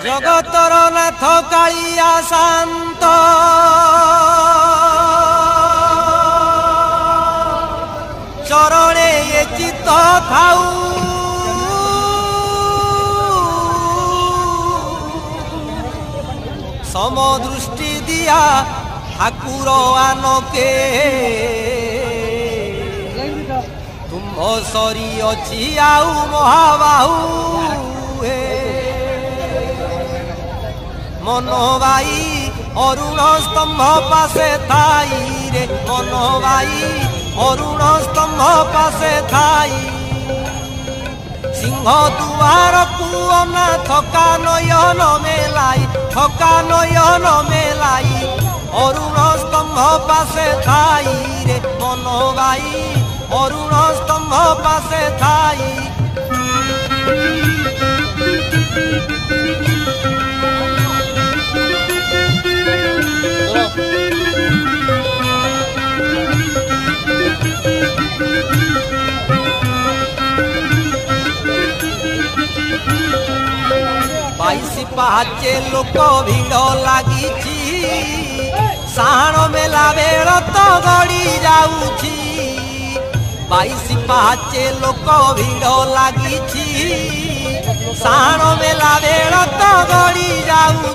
जगतर नाथ कालिया शांत चरणे ये चित्त थाऊ समदृष्टि दिया ठाकुर आनके तुम सरी अच्छी आउ महाबाहू मनोबाई अरुण स्तंभ पासे थाई रे मनोबाई अरुण स्तंभ पासे थाई सिंह दुआर कुअना थका नयन मेलाई थका नयन मेलाई अरुण स्तंभ पासे थाई रे मनोबाई अरुण स्तंभ पासे थाई बाईसी पाचे लोक भिड़ लगी साण मेला बेड़ तो गड़ी जाऊची बाईसी पाचे लोक भिड़ लगी साण मेला बेड़ तो गड़ी जाऊ।